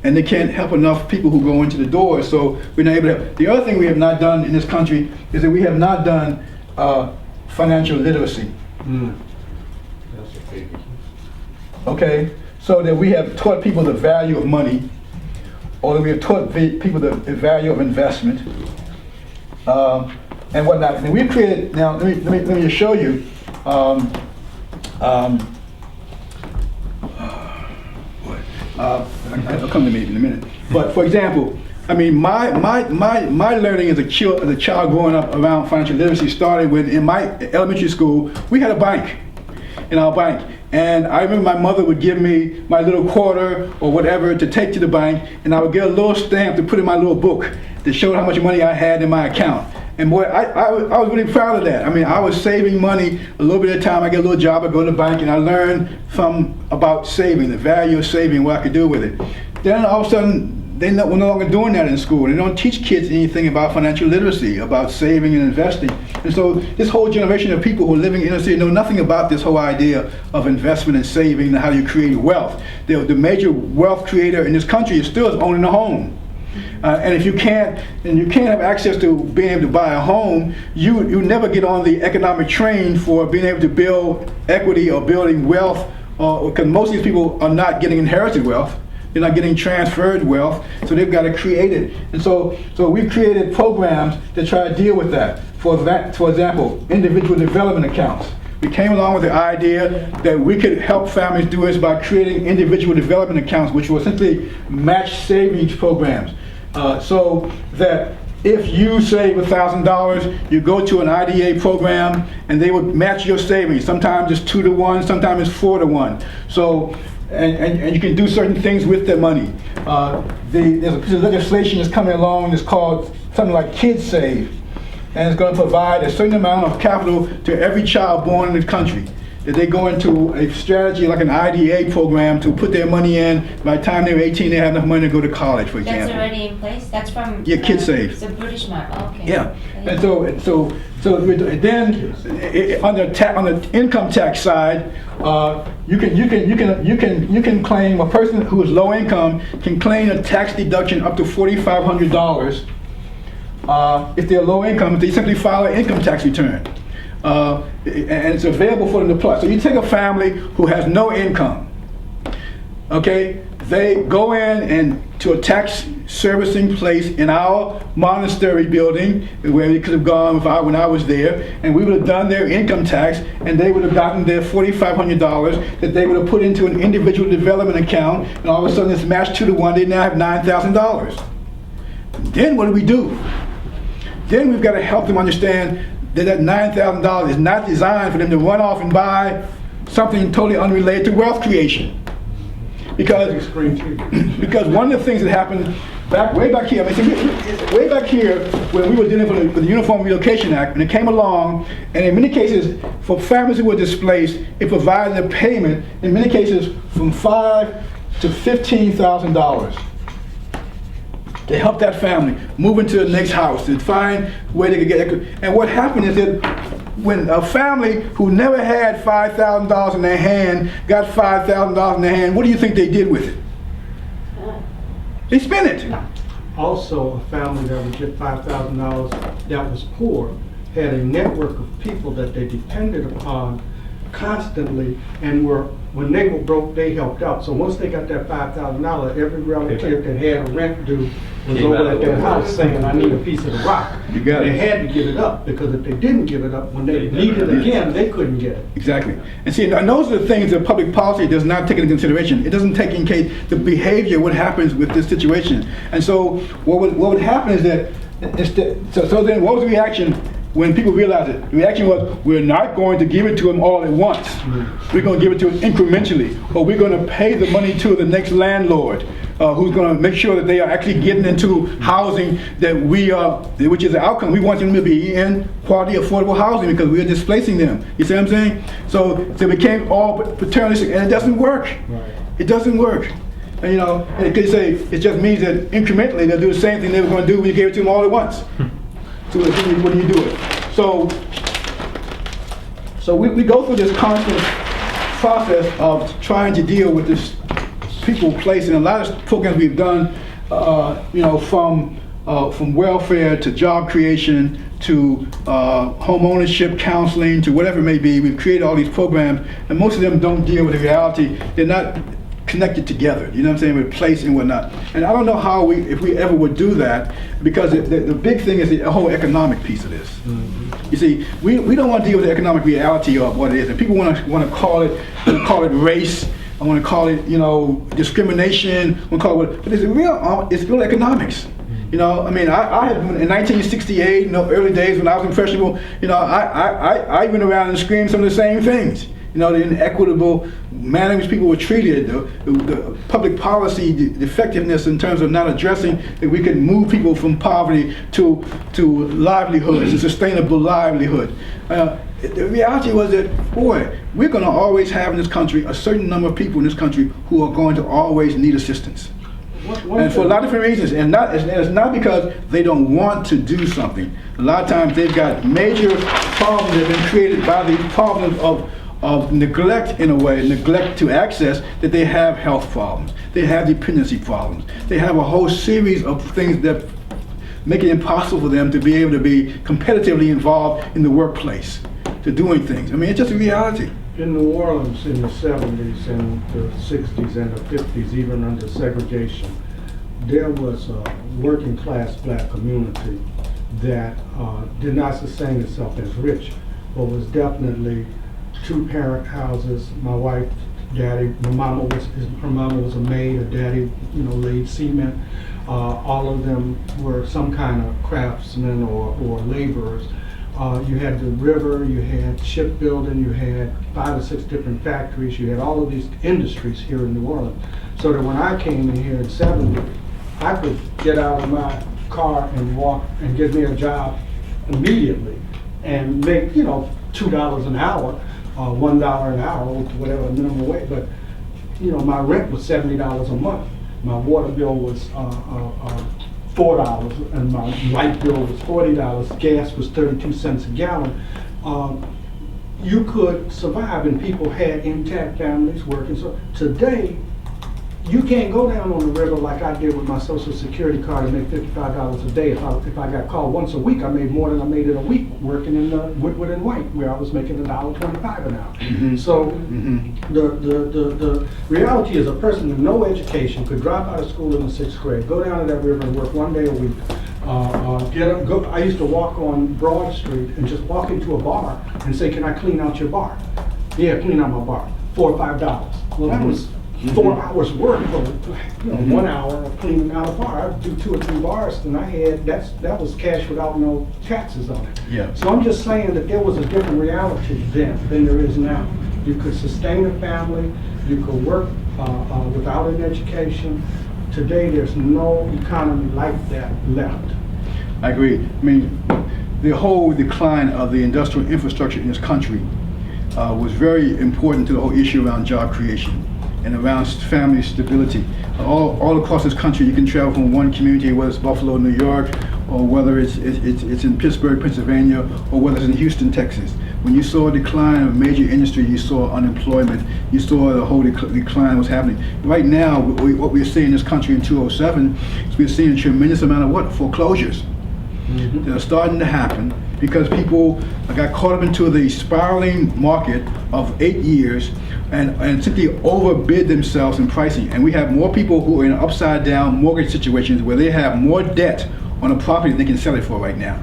and they can't help enough people who go into the doors, so we're not able to help. The other thing we have not done in this country is that we have not done financial literacy. That's a big. Okay, so that we have taught people the value of money, or that we have taught people the value of investment, and whatnot. And we've created, now let me just show you, it'll come to me in a minute. But for example, I mean, my learning as a child growing up around financial literacy started when in my elementary school, we had a bank in our bank. And I remember my mother would give me my little quarter or whatever to take to the bank, and I would get a little stamp to put in my little book that showed how much money I had in my account. And boy, I was really proud of that. I mean, I was saving money a little bit at a time. I get a little job, I go to the bank, and I learned about saving, the value of saving, what I could do with it. Then all of a sudden, we're no longer doing that in school. They don't teach kids anything about financial literacy, about saving and investing. And so this whole generation of people who are living in the inner city know nothing about this whole idea of investment and saving and how you create wealth. The major wealth creator in this country is still owning a home. And if you can't have access to being able to buy a home, you never get on the economic train for being able to build equity or building wealth, because most of these people are not getting inherited wealth. They're not getting transferred wealth, so they've got to create it. And so we've created programs to try to deal with that. For example, individual development accounts. We came along with the idea that we could help families do this by creating individual development accounts, which were essentially matched savings programs. So that if you save $1,000, you go to an IDA program and they would match your savings. Sometimes it's 2 to 1, sometimes it's 4 to 1. So, and you can do certain things with that money. There's a piece of legislation that's coming along that's called something like Kids Save. And it's going to provide a certain amount of capital to every child born in this country. That they go into a strategy like an IDA program to put their money in. By the time they're 18, they have enough money to go to college, for example. That's already in place? That's from Kids Save. the British model. Oh, okay. Yeah, and so then on the income tax side, you can claim, a person who is low income can claim a tax deduction up to $4,500 if they're low income, if they simply file an income tax return. And it's available for them to apply. So you take a family who has no income, okay? They go in and to a tax servicing place in our monastery building, where they could have gone when I was there, and we would have done their income tax, and they would have gotten their $4,500 that they would have put into an individual development account, and all of a sudden it's matched 2 to 1, they now have $9,000. Then what do? Then we've got to help them understand that $9,000 is not designed for them to run off and buy something totally unrelated to wealth creation. Because one of the things that happened way back here, way back here when we were dealing with the Uniform Relocation Act, when it came along, and in many cases, for families who were displaced, it provided a payment, in many cases, from $5,000 to $15,000. to help that family move into the next house and find where they could get equity. And what happened is that when a family who never had $5,000 in their hand got $5,000 in their hand, what do you think they did with it? They spent it. Also, a family that would get $5,000 that was poor had a network of people that they depended upon constantly, and when they were broke, they helped out. So once they got that $5,000, every relative that had a rent due was over at their house saying, "I need a piece of the rock." You got it. They had to give it up, because if they didn't give it up, when they needed it again, they couldn't get it. Exactly. And see, and those are the things that public policy does not take into consideration. It doesn't take into case the behavior, what happens with this situation. And so what would happen is that, so then what was the reaction when people realized it? The reaction was, we're not going to give it to them all at once. We're going to give it to them incrementally, or we're going to pay the money to the next landlord who's going to make sure that they are actually getting into housing that which is the outcome. We want them to be in quality, affordable housing because we are displacing them. You see what I'm saying? So it became all paternalistic, and it doesn't work. Right. It doesn't work. And, you know, and they say it just means that incrementally they'll do the same thing they were going to do when you gave it to them all at once. So what do you do it? So we go through this constant process of trying to deal with this people place in a lot of programs we've done, from welfare to job creation to home ownership counseling to whatever it may be. We've created all these programs, and most of them don't deal with the reality. They're not connected together, you know what I'm saying, with place and whatnot. And I don't know how if we ever would do that, because the big thing is the whole economic piece of this. Mm-hmm. You see, we don't want to deal with the economic reality of what it is, and people want to call it race. I want to call it, discrimination. Want to call it, but it's real economics. You know, I mean, I had in 1968, early days when I was impressionable. I went around and screamed some of the same things. The inequitable manner in which people were treated, the public policy, the effectiveness in terms of not addressing that we could move people from poverty to livelihoods, a sustainable livelihood. The reality was that, boy, we're going to always have in this country a certain number of people in this country who are going to always need assistance. And for a lot of different reasons, and it's not because they don't want to do something. A lot of times they've got major problems that have been created by the problems of neglect, in a way, neglect to access, that they have health problems, they have dependency problems, they have a whole series of things that make it impossible for them to be able to be competitively involved in the workplace, to doing things. I mean, it's just a reality. In New Orleans in the 70s and the 60s and the 50s, even under segregation, there was a working class black community that did not sustain itself as rich, but was definitely two-parent houses. My wife, daddy, her mama was a maid, her daddy, laid cement. All of them were some kind of craftsmen or laborers. You had the river, you had shipbuilding, you had 5 or 6 different factories, you had all of these industries here in New Orleans. So that when I came in here in '70, I could get out of my car and walk and get me a job immediately and make, $2 an hour, $1 an hour, whatever minimum wage. But, my rent was $70 a month. My water bill was $4, and my light bill was $40. Gas was 32 cents a gallon. You could survive, and people had intact families working. So today, you can't go down on the river like I did with my Social Security card and make $55 a day. If I got called once a week, I made more than I made in a week working in Woodward and White, where I was making $1.25 an hour. Mm-hmm. So the reality is, a person with no education could drop out of school in the 6th grade, go down to that river and work 1 day a week. I used to walk on Broad Street and just walk into a bar and say, "Can I clean out your bar?" "Yeah, clean out my bar. $4 or $5. Well, that was 4 hours work for 1 hour of cleaning out a bar. I'd do 2 or 3 bars, and that was cash without no taxes on it. Yeah. So I'm just saying that there was a different reality then than there is now. You could sustain a family, you could work without an education. Today there's no economy like that left. I agree. I mean, the whole decline of the industrial infrastructure in this country was very important to the whole issue around job creation and around family stability. All across this country, you can travel from one community, whether it's Buffalo, New York, or whether it's in Pittsburgh, Pennsylvania, or whether it's in Houston, Texas. When you saw a decline of major industry, you saw unemployment, you saw the whole decline was happening. Right now, what we're seeing in this country in 2007 is we're seeing a tremendous amount of foreclosures that are starting to happen because people got caught up into the spiraling market of 8 years and simply overbid themselves in pricing. And we have more people who are in upside down mortgage situations where they have more debt on a property than they can sell it for right now.